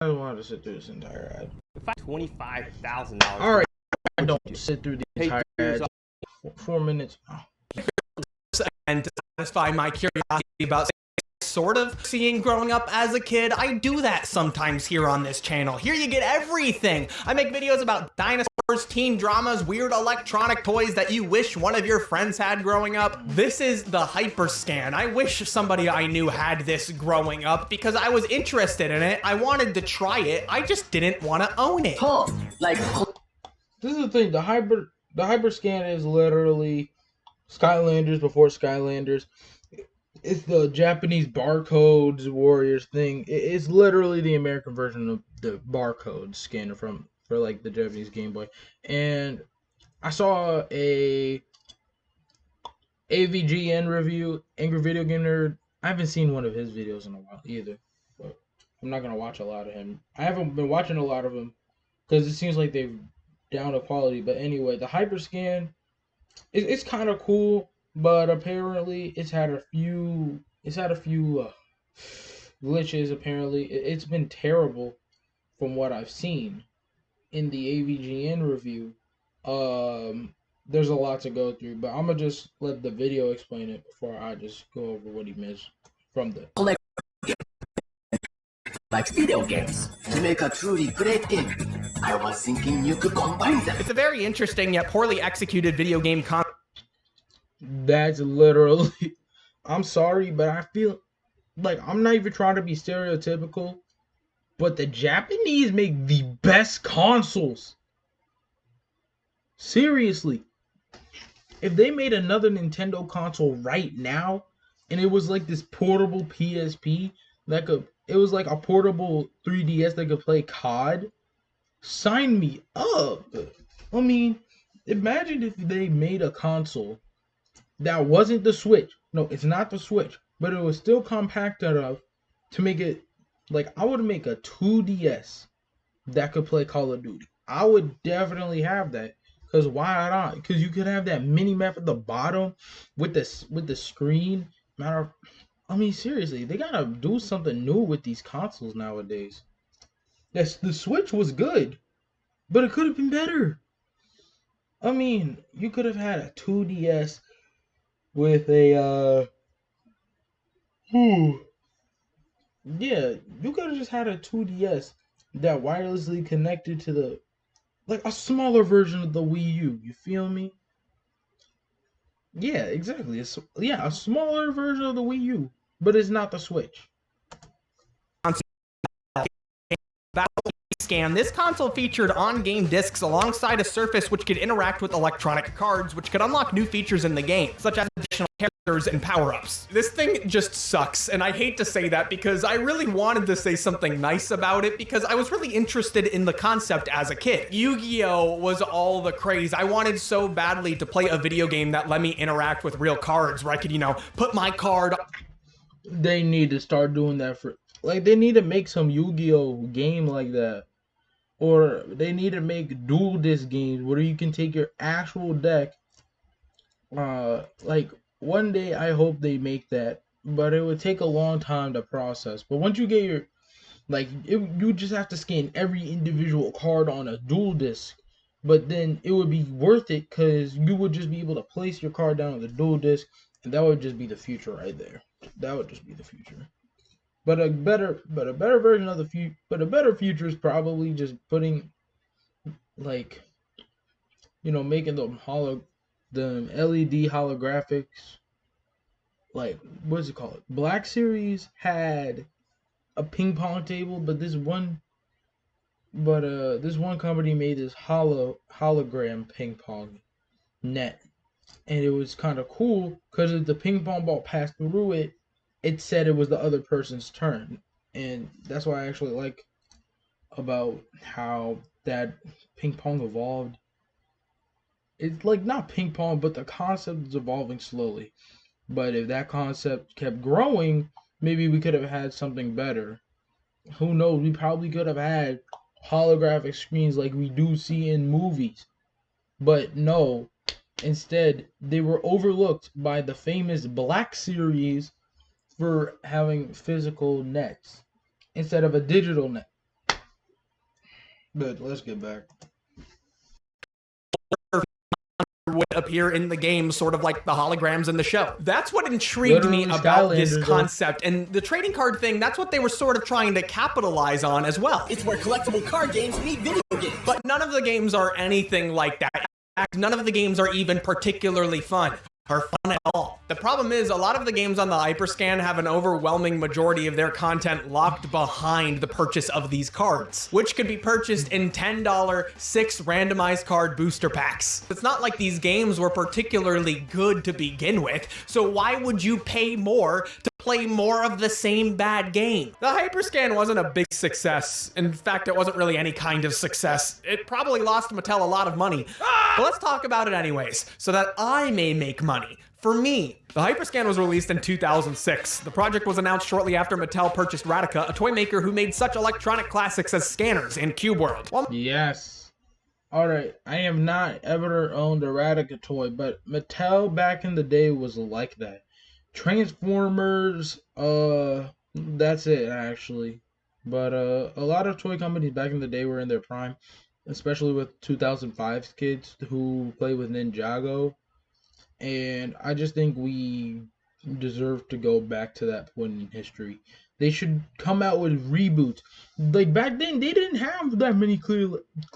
I don't want to sit through this entire ad. $25,000. All right, I don't sit through the entire ad. 4 minutes. Oh. And to satisfy my curiosity about sort of seeing growing up as a kid, I do that sometimes here on this channel. Here you get everything. I make videos about dinosaurs, teen dramas, weird electronic toys that you wish one of your friends had growing up. This is the HyperScan. I wish somebody I knew had this growing up because I was interested in it. I wanted to try it. I just didn't want to own it. This is the thing. The HyperScan is literally Skylanders before Skylanders. It's the Japanese barcodes warriors thing. It's literally the American version of the barcode scanner for like the Japanese Game Boy. And I saw a AVGN review, Angry Video Game Nerd. I haven't seen one of his videos in a while either, but I'm not gonna watch a lot of him. I haven't been watching a lot of him because it seems like they've down to quality. But anyway, the HyperScan, it's kind of cool. But apparently, it's had a few glitches. Apparently, it's been terrible from what I've seen in the AVGN review. There's a lot to go through, but I'm gonna just let the video explain it before I just go over what he missed from the. Like video games to make a truly great game. I was thinking you could combine them. It's a very interesting yet poorly executed video game concept. That's literally, I'm sorry, but I feel like I'm not even trying to be stereotypical, but the Japanese make the best consoles. Seriously. If they made another Nintendo console right now, and it was like this portable PSP, it was like a portable 3DS that could play COD, sign me up. I mean, imagine if they made a console that wasn't the Switch. No, it's not the Switch, but it was still compact enough to make it like I would make a 2DS that could play Call of Duty. I would definitely have that because why not? Because you could have that mini map at the bottom with the screen. I mean, seriously, they gotta do something new with these consoles nowadays. Yes, the Switch was good, but it could have been better. I mean, you could have had a 2DS with a yeah, you could have just had a 2DS that wirelessly connected to like a smaller version of the Wii U. You feel me? Yeah, exactly. A smaller version of the Wii U, but it's not the Switch. Scan. This console featured on-game discs alongside a surface which could interact with electronic cards, which could unlock new features in the game, such as additional characters and power-ups. This thing just sucks, and I hate to say that because I really wanted to say something nice about it because I was really interested in the concept as a kid. Yu-Gi-Oh! Was all the craze. I wanted so badly to play a video game that let me interact with real cards where I could, put my card. They need to start doing that they need to make some Yu-Gi-Oh! Game like that. Or they need to make dual disc games where you can take your actual deck. Like one day I hope they make that, but it would take a long time to process. But once you get your, you just have to scan every individual card on a dual disc. But then it would be worth it because you would just be able to place your card down on the dual disc, and that would just be the future right there. That would just be the future. But a better version of a better future is probably just putting making the LED holographics. Like, what's it called? Black Series had a ping pong table, but this one company made this hologram ping pong net, and it was kind of cool because if the ping pong ball passed through it, it said it was the other person's turn. And that's what I actually like about how that ping pong evolved. It's like not ping pong, but the concept is evolving slowly. But if that concept kept growing, maybe we could have had something better. Who knows? We probably could have had holographic screens like we do see in movies. But no, instead, they were overlooked by the famous Black Series for having physical nets instead of a digital net. But let's get back. Would appear in the game, sort of like the holograms in the show. That's what intrigued me Literally about this Skylanders, concept. And the trading card thing, that's what they were sort of trying to capitalize on as well. It's where collectible card games meet video games. But none of the games are anything like that. In fact, none of the games are even particularly fun. Or fun at all. The problem is, a lot of the games on the HyperScan have an overwhelming majority of their content locked behind the purchase of these cards, which could be purchased in $10 6 randomized card booster packs. It's not like these games were particularly good to begin with, so why would you pay more to play more of the same bad game? The HyperScan wasn't a big success. In fact, it wasn't really any kind of success. It probably lost Mattel a lot of money. But let's talk about it anyways, so that I may make money. For me, the HyperScan was released in 2006. The project was announced shortly after Mattel purchased Radica, a toy maker who made such electronic classics as Scanners and Cube World. Yes. Alright, I have not ever owned a Radica toy, but Mattel back in the day was like that. Transformers, that's it actually. But a lot of toy companies back in the day were in their prime, especially with 2005's kids who play with Ninjago. And I just think we deserve to go back to that point in history. They should come out with reboots. Like back then, they didn't have that many clear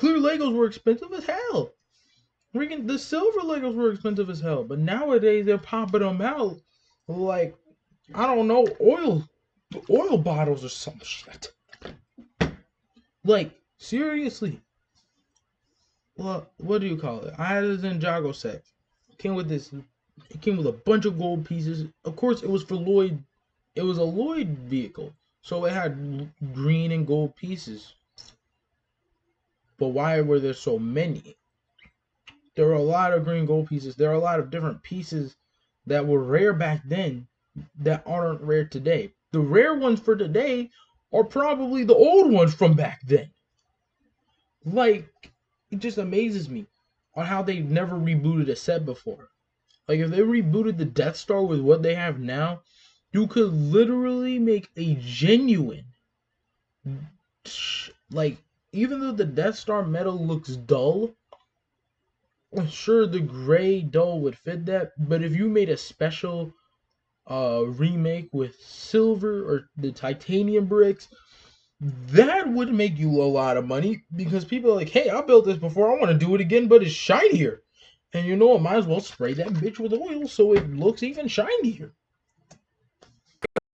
Legos were expensive as hell. Freaking the silver Legos were expensive as hell. But nowadays they're popping them out like, I don't know, oil bottles or some shit. Like seriously. What do you call it? I had a Ninjago set. It came with a bunch of gold pieces. Of course, it was for Lloyd. It was a Lloyd vehicle, so it had green and gold pieces. But why were there so many? There were a lot of green gold pieces. There are a lot of different pieces that were rare back then that aren't rare today. The rare ones for today are probably the old ones from back then. Like, it just amazes me on how they've never rebooted a set before. Like, if they rebooted the Death Star with what they have now, you could literally make a genuine, like, even though the Death Star metal looks dull, I'm sure the gray dull would fit that, but if you made a special remake with silver or the titanium bricks, that would make you a lot of money because people are like, hey, I built this before, I want to do it again, but it's shinier. And you know what, might as well spray that bitch with oil so it looks even shinier.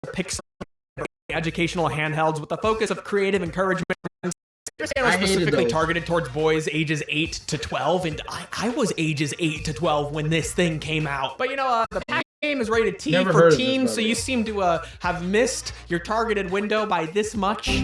Pixar educational handhelds with the focus of creative encouragement. HyperScan was specifically targeted towards boys ages 8 to 12, and I was ages 8 to 12 when this thing came out. But you know, the game is rated T for teen, so you seem to have missed your targeted window by this much.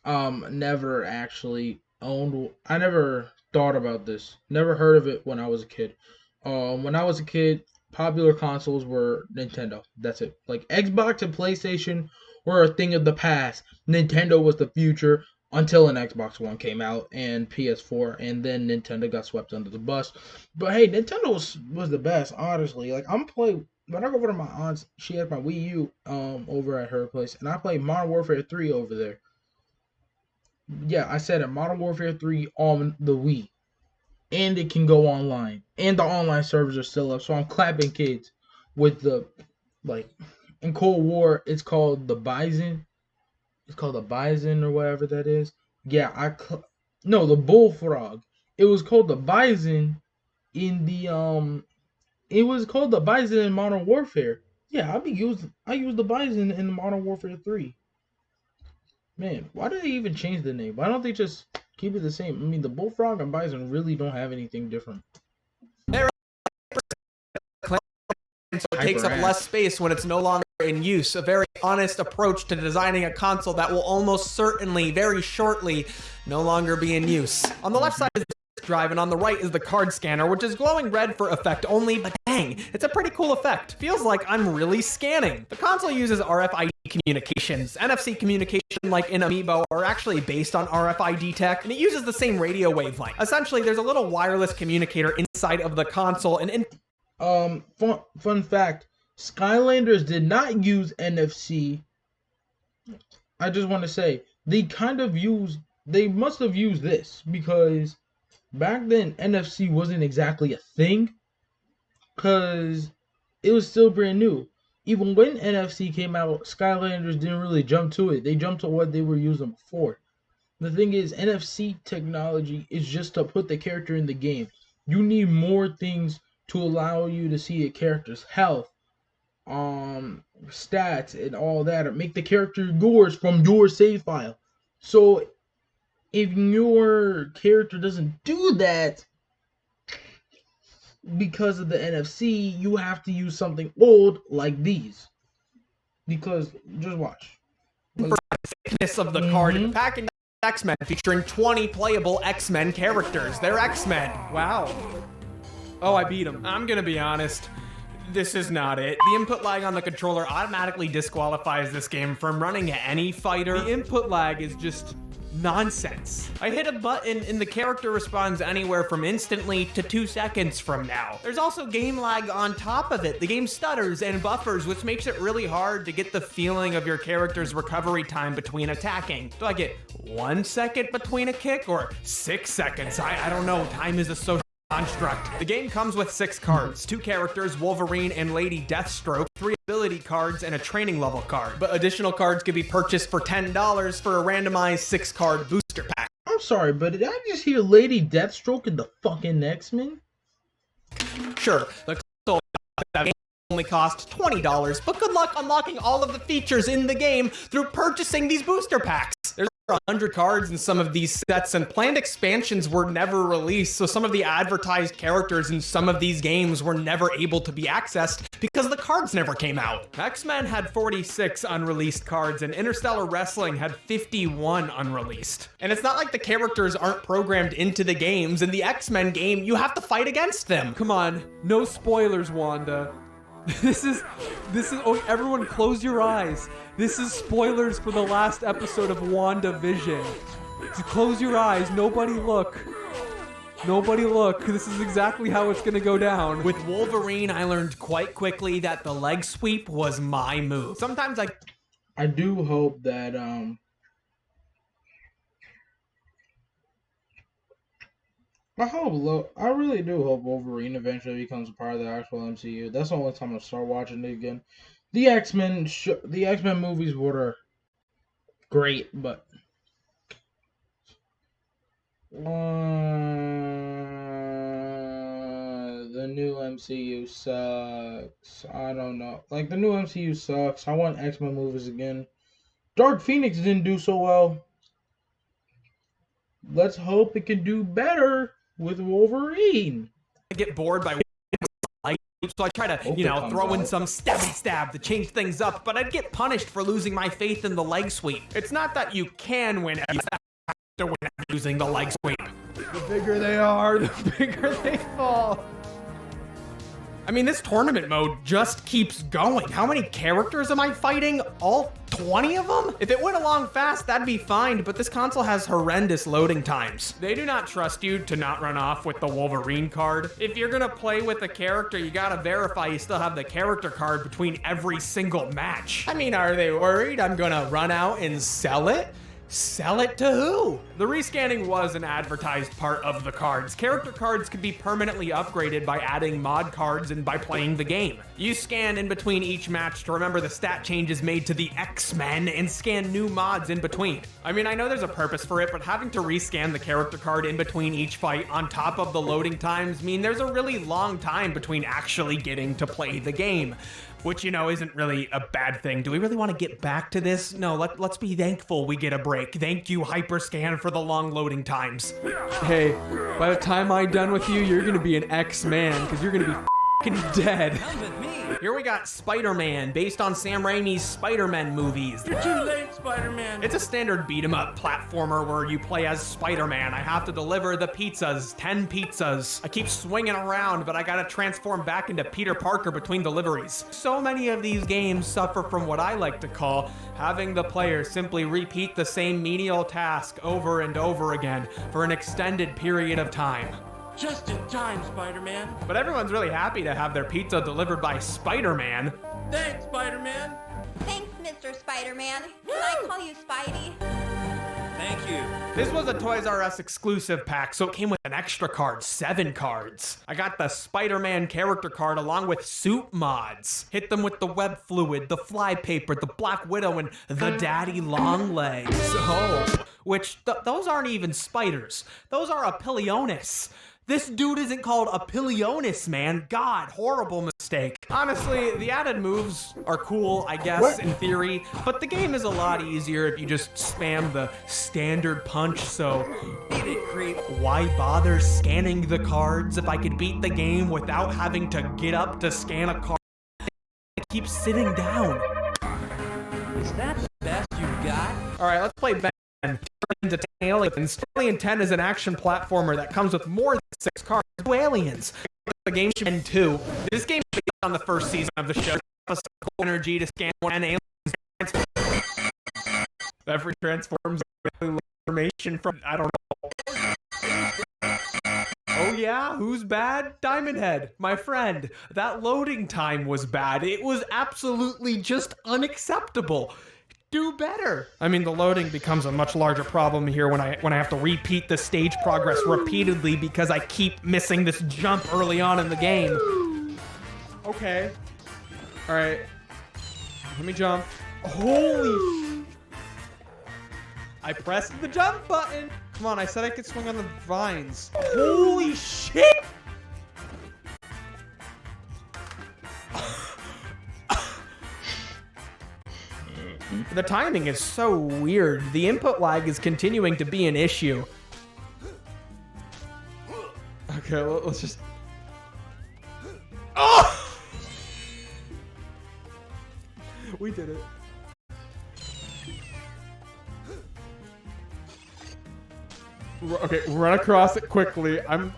Never actually owned. I never thought about this. Never heard of it when I was a kid. When I was a kid, popular consoles were Nintendo. That's it. Like Xbox and PlayStation were a thing of the past. Nintendo was the future until an Xbox One came out and PS4, and then Nintendo got swept under the bus. But hey, Nintendo was the best, honestly. Like I'm playing when I go over to my aunt's, she has my Wii U over at her place, and I play Modern Warfare 3 over there. Yeah, I said it, Modern Warfare 3 on the Wii. And it can go online. And the online servers are still up. So I'm clapping kids with the, like, in Cold War, it's called the Bison. It's called the Bison or whatever that is. Yeah, no, the Bullfrog. It was called the Bison in the, it was called the Bison in Modern Warfare. Yeah, I use the Bison in Modern Warfare 3. Man, why did they even change the name? Why don't they just keep it the same? I mean, the Bullfrog and Bison really don't have anything different. So it takes up less space when it's no longer in use. A very honest approach to designing a console that will almost certainly, very shortly, no longer be in use. On the left side is the drive, and on the right is the card scanner, which is glowing red for effect only, but dang, it's a pretty cool effect. Feels like I'm really scanning. The console uses RFID communications. NFC communication, like in Amiibo, are actually based on RFID tech, and it uses the same radio wavelength. Essentially, there's a little wireless communicator inside of the console, and fun fact, Skylanders did not use NFC. I just want to say, they kind of used they must have used this because back then NFC wasn't exactly a thing because it was still brand new. Even when NFC came out, Skylanders didn't really jump to it. They jumped to what they were using before. The thing is, NFC technology is just to put the character in the game. You need more things to allow you to see a character's health, stats, and all that, or make the character yours from your save file. So if your character doesn't do that because of the NFC, you have to use something old like these. Because just watch. Thickness of the card, packing X-Men featuring 20 playable X-Men characters. They're X-Men. Wow. Oh, I beat him. I'm gonna be honest. This is not it. The input lag on the controller automatically disqualifies this game from running any fighter. The input lag is just nonsense. I hit a button and the character responds anywhere from instantly to 2 seconds from now. There's also game lag on top of it. The game stutters and buffers, which makes it really hard to get the feeling of your character's recovery time between attacking. Do I get 1 second between a kick or 6 seconds? I don't know. Time is a social construct. The game comes with 6 cards, 2 characters, Wolverine and Lady Deathstroke, 3 ability cards, and a training level card. But additional cards can be purchased for $10 for a randomized 6-card booster pack. I'm sorry, but did I just hear Lady Deathstroke in the fucking X-Men? Sure, the console game only cost $20, but good luck unlocking all of the features in the game through purchasing these booster packs. There's 100 cards in some of these sets, and planned expansions were never released, so some of the advertised characters in some of these games were never able to be accessed because the cards never came out. X-Men had 46 unreleased cards, and Interstellar Wrestling had 51 unreleased. And it's not like the characters aren't programmed into the games. In the X-Men game, you have to fight against them. Come on, no spoilers, Wanda. This is, oh, everyone close your eyes. This is spoilers for the last episode of WandaVision. So close your eyes, nobody look. Nobody look, this is exactly how it's gonna go down. With Wolverine, I learned quite quickly that the leg sweep was my move. Sometimes I do hope that, I really do hope Wolverine eventually becomes a part of the actual MCU. That's the only time I'll start watching it again. The X-Men movies were great, but the new MCU sucks. I don't know. Like, the new MCU sucks. I want X-Men movies again. Dark Phoenix didn't do so well. Let's hope it can do better with Wolverine. I get bored by so I try to, throw in some stabby stab to change things up, but I'd get punished for losing my faith in the leg sweep. It's not that you can win, you have to win using the leg sweep. The bigger they are, the bigger they fall. I mean, this tournament mode just keeps going. How many characters am I fighting? All 20 of them? If it went along fast, that'd be fine, but this console has horrendous loading times. They do not trust you to not run off with the Wolverine card. If you're gonna play with a character, you gotta verify you still have the character card between every single match. I mean, are they worried I'm gonna run out and sell it? Sell it to who? The rescanning was an advertised part of the cards. Character cards could be permanently upgraded by adding mod cards and by playing the game. You scan in between each match to remember the stat changes made to the X-Men and scan new mods in between. I mean, I know there's a purpose for it, but having to rescan the character card in between each fight on top of the loading times mean there's a really long time between actually getting to play the game. Which, isn't really a bad thing. Do we really want to get back to this? No, let's be thankful we get a break. Thank you, HyperScan, for the long loading times. Hey, by the time I'm done with you, you're gonna be an X-Man, because you're gonna be f***ing dead. Here we got Spider-Man, based on Sam Raimi's Spider-Man movies. You're too late, Spider-Man. It's a standard beat-em-up platformer where you play as Spider-Man. I have to deliver the pizzas, 10 pizzas. I keep swinging around, but I gotta transform back into Peter Parker between deliveries. So many of these games suffer from what I like to call having the player simply repeat the same menial task over and over again for an extended period of time. Just in time, Spider-Man. But everyone's really happy to have their pizza delivered by Spider-Man. Thanks, Spider-Man. Thanks, Mr. Spider-Man. Can I call you Spidey? Thank you. This was a Toys R Us exclusive pack, so it came with an extra card, 7 cards. I got the Spider-Man character card along with suit mods. Hit them with the web fluid, the fly paper, the Black Widow, and the Daddy Longlegs. Oh, which those aren't even spiders. Those are Apillionis. This dude isn't called Apillionis, man. God, horrible mistake. Honestly, the added moves are cool, I guess, in theory, but the game is a lot easier if you just spam the standard punch, so beat it, creep. Why bother scanning the cards if I could beat the game without having to get up to scan a card? I keep sitting down. Is that the best you got? Alright, let's play Ben 10. Into Aliens. Alien 10 is an action platformer that comes with more than 6 cards. 2 aliens. The game should end 2. This game should be on the first season of the show. Energy to scan 1 alien. Every transforms information from, I don't know. Oh yeah? Who's bad? Diamond Head, my friend. That loading time was bad. It was absolutely just unacceptable. Do better. I mean, the loading becomes a much larger problem here when I have to repeat the stage progress repeatedly because I keep missing this jump early on in the game. Okay. All right. Let me jump. Holy! I pressed the jump button. Come on, I said I could swing on the vines. Holy shit! The timing is so weird. The input lag is continuing to be an issue. Okay, let's just... Oh! We did it. Okay, run across it quickly. I'm...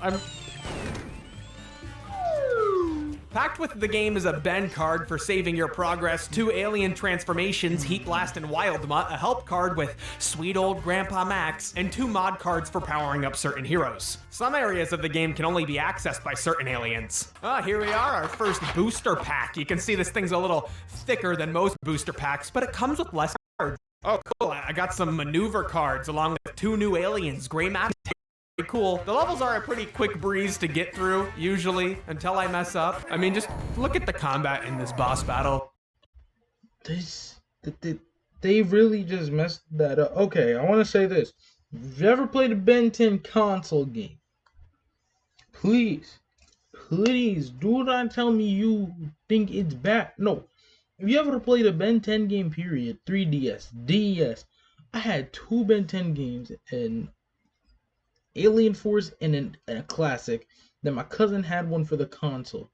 Packed with the game is a Ben card for saving your progress, 2 alien transformations, Heat Blast and Wild Mutt, a help card with Sweet Old Grandpa Max, and 2 mod cards for powering up certain heroes. Some areas of the game can only be accessed by certain aliens. Here we are, our first booster pack. You can see this thing's a little thicker than most booster packs, but it comes with less cards. Oh, cool, I got some maneuver cards along with 2 new aliens, Gray Mask. Pretty cool. The levels are a pretty quick breeze to get through, usually, until I mess up. I mean, just look at the combat in this boss battle. They really just messed that up. Okay, I want to say this. If you ever played a Ben 10 console game, please do not tell me you think it's bad. No. If you ever played a Ben 10 game, period, 3DS, DES, I had 2 Ben 10 games, and Alien Force and a classic. Then my cousin had one for the console.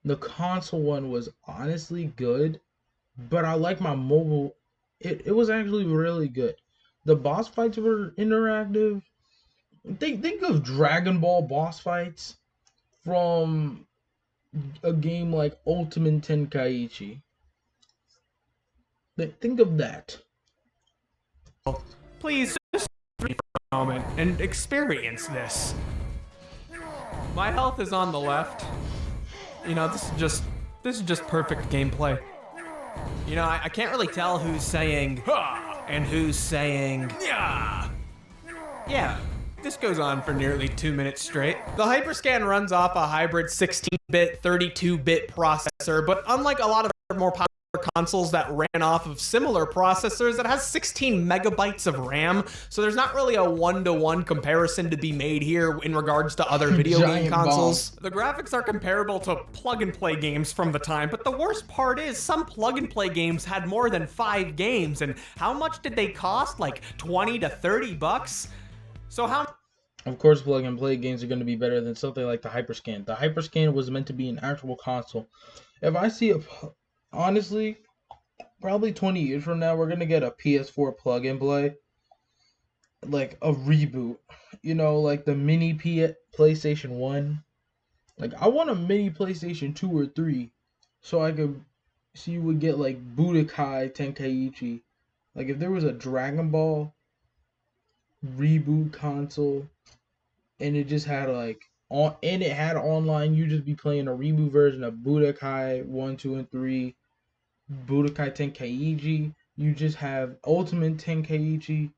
The console one was honestly good, but I like my mobile. It was actually really good. The boss fights were interactive. Think of Dragon Ball boss fights from a game like Ultimate Tenkaichi. Think of that. Please just for a moment and experience this. My health is on the left. You know, this is just perfect gameplay. You know, I can't really tell who's saying "ha" and who's saying "yeah." Yeah, this goes on for nearly 2 minutes straight. The HyperScan runs off a hybrid 16-bit, 32-bit processor, but unlike a lot of more popular consoles that ran off of similar processors, it has 16 megabytes of RAM, so there's not really a one-to-one comparison to be made here in regards to other video game consoles. The graphics are comparable to plug-and-play games from the time, but the worst part is some plug-and-play games had more than 5 games, and how much did they cost? Like 20 to 30 bucks? So how... Of course, plug-and-play games are going to be better than something like the HyperScan. The HyperScan was meant to be an actual console. If I see a... Honestly, probably 20 years from now, we're going to get a PS4 plug-and-play. Like a reboot. You know, like the mini PlayStation 1. Like, I want a mini PlayStation 2 or 3. So I could... So you would get like Budokai Tenkaichi. Like, if there was a Dragon Ball reboot console... And it just had like it had online. You just be playing a reboot version of Budokai 1, 2, and 3, Budokai Tenkaichi. You just have Ultimate Tenkaichi,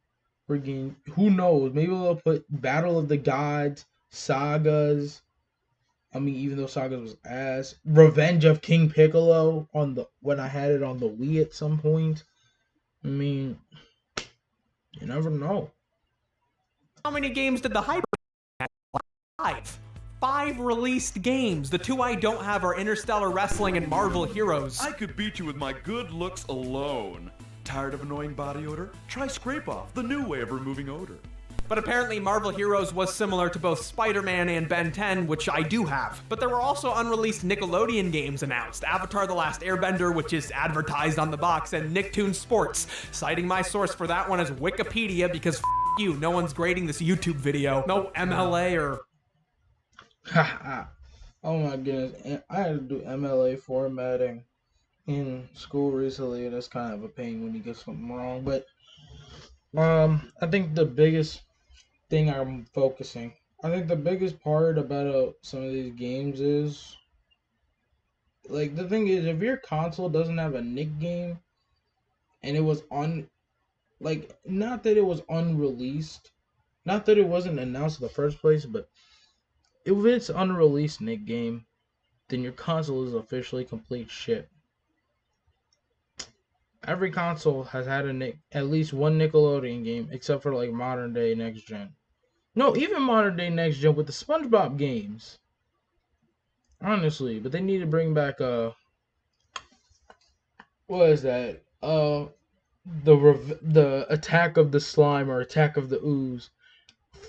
Freaking, who knows? Maybe they'll put Battle of the Gods, Sagas. I mean, even though Sagas was ass, Revenge of King Piccolo on the when I had it on the Wii at some point. I mean, you never know. How many games did the Hyper? Five released games. The two I don't have are Interstellar Wrestling and Marvel Heroes. I could beat you with my good looks alone. Tired of annoying body odor? Try Scrape Off, the new way of removing odor. But apparently Marvel Heroes was similar to both Spider-Man and Ben 10, which I do have. But there were also unreleased Nickelodeon games announced. Avatar: The Last Airbender, which is advertised on the box, and Nicktoons Sports. Citing my source for that one as Wikipedia, because you, no one's grading this YouTube video. No MLA or... Oh my goodness. I had to do MLA formatting in school recently, and it's kind of a pain when you get something wrong. But I think the biggest thing I think the biggest part about some of these games is, like, the thing is, if your console doesn't have a Nick game and it was not that it was unreleased, not that it wasn't announced in the first place, but if it's unreleased Nick game, then your console is officially complete shit. Every console has had at least one Nickelodeon game, except for like modern day next gen. No, even modern day next gen with the SpongeBob games. Honestly, but they need to bring back what is that? The Attack of the Slime or Attack of the Ooze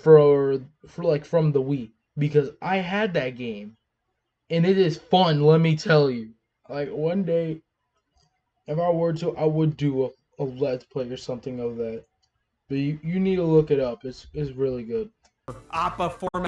for like from the Wii, because I had that game and it is fun, let me tell you. Like, one day, if I were to, I would do a Let's Play or something of that. But you need to look it up. It's really good. APA format.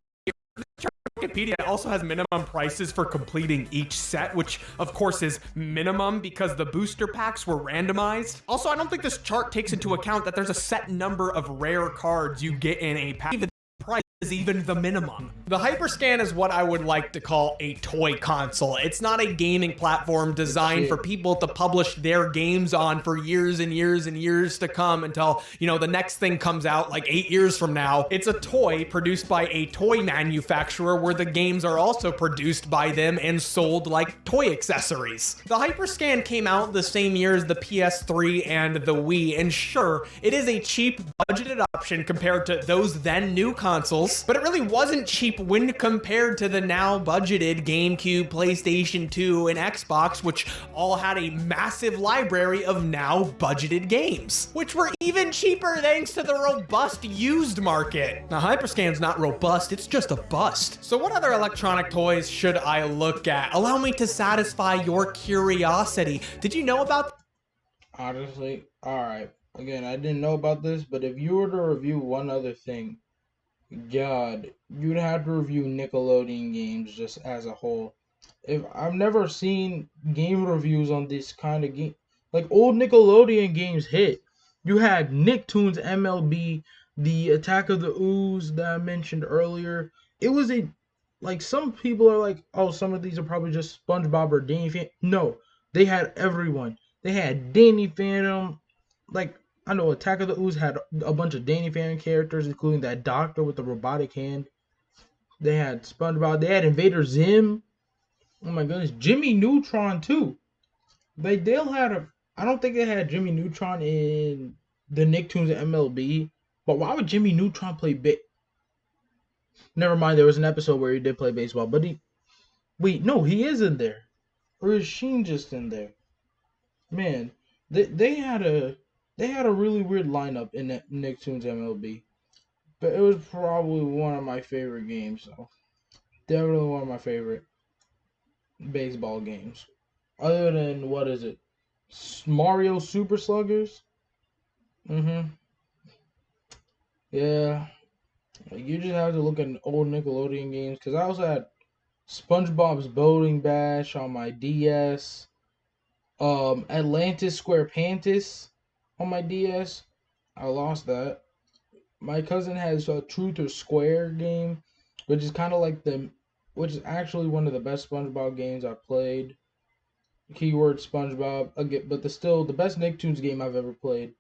Wikipedia also has minimum prices for completing each set, which of course is minimum because the booster packs were randomized. Also, I don't think this chart takes into account that there's a set number of rare cards you get in a pack. Price is even the minimum. The HyperScan is what I would like to call a toy console. It's not a gaming platform designed for people to publish their games on for years and years and years to come until, you know, the next thing comes out like 8 years from now. It's a toy produced by a toy manufacturer where the games are also produced by them and sold like toy accessories. The HyperScan came out the same year as the PS3 and the Wii, and sure, it is a cheap budgeted option compared to those then new consoles, but it really wasn't cheap when compared to the now budgeted GameCube, PlayStation 2, and Xbox, which all had a massive library of now budgeted games, which were even cheaper thanks to the robust used market. Now, HyperScan's not robust, it's just a bust. So what other electronic toys should I look at? Allow me to satisfy your curiosity. Did you know about... Honestly, alright. Again, I didn't know about this, but if you were to review one other thing, God, you'd have to review Nickelodeon games just as a whole. If I've never seen game reviews on this kind of game, like old Nickelodeon games hit. You had Nicktoons MLB, the Attack of the Ooze that I mentioned earlier. It was like, some people are like, oh, some of these are probably just SpongeBob or Danny Phantom. No, they had everyone. They had Danny Phantom, like, I know Attack of the Ooze had a bunch of Danny Phantom characters, including that doctor with the robotic hand. They had SpongeBob. They had Invader Zim. Oh my goodness. Jimmy Neutron, too. I don't think they had Jimmy Neutron in the Nicktoons MLB. But why would Jimmy Neutron play Never mind, there was an episode where he did play baseball. But wait, no, he is in there. Or is Sheen just in there? Man, they had a really weird lineup in that Nicktoons MLB. But it was probably one of my favorite games, so definitely one of my favorite baseball games. Other than, what is it? Mario Super Sluggers? Yeah. You just have to look at old Nickelodeon games, because I also had SpongeBob's Boating Bash on my DS. Atlantis Square Pantis on my DS. I lost that. My cousin has a Truth or Square game, which is kind of like which is actually one of the best SpongeBob games I've played. Keyword SpongeBob again, but still the best Nicktoons game I've ever played.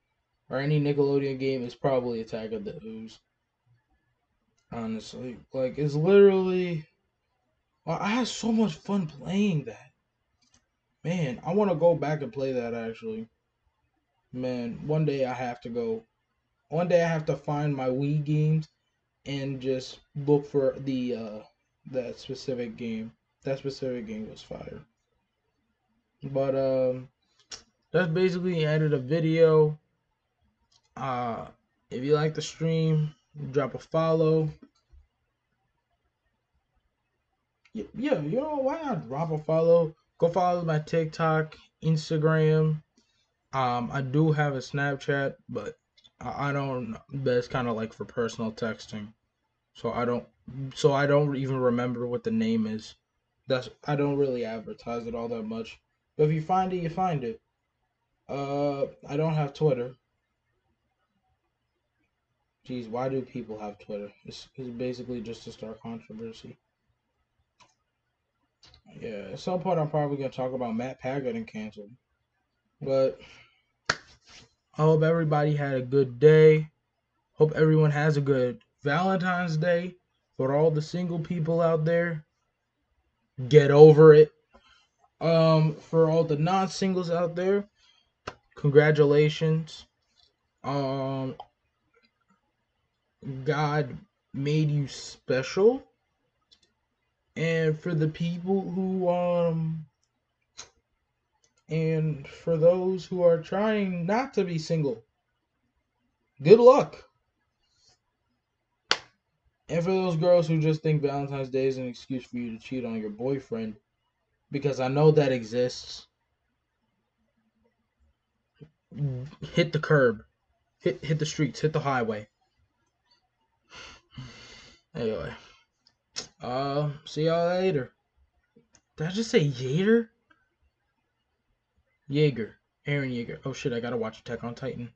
or any Nickelodeon game, it's probably Attack of the Ooze. Honestly, like it's literally, I had so much fun playing that. Man, I want to go back and play that actually. Man, one day I have to go. One day I have to find my Wii games and just look for the that specific game. That specific game was fire. But that's basically the end of the video. If you like the stream, drop a follow. Yeah, you know, why not drop a follow? Go follow my TikTok, Instagram. I do have a Snapchat, but I don't. That's kind of like for personal texting, so I don't. So I don't even remember what the name is. I don't really advertise it all that much. But if you find it, you find it. I don't have Twitter. Jeez, why do people have Twitter? It's basically just to start controversy. Yeah, at some point I'm probably gonna talk about Matt Pat getting canceled. But I hope everybody had a good day. Hope everyone has a good Valentine's Day. For all the single people out there, get over it. For all the non-singles out there, congratulations. God made you special. And for the people who and for those who are trying not to be single, good luck. And for those girls who just think Valentine's Day is an excuse for you to cheat on your boyfriend, because I know that exists, hit the curb, hit the streets, hit the highway. Anyway, see y'all later. Did I just say Yater? Jaeger, Aaron Yeager. Oh shit, I gotta watch Attack on Titan.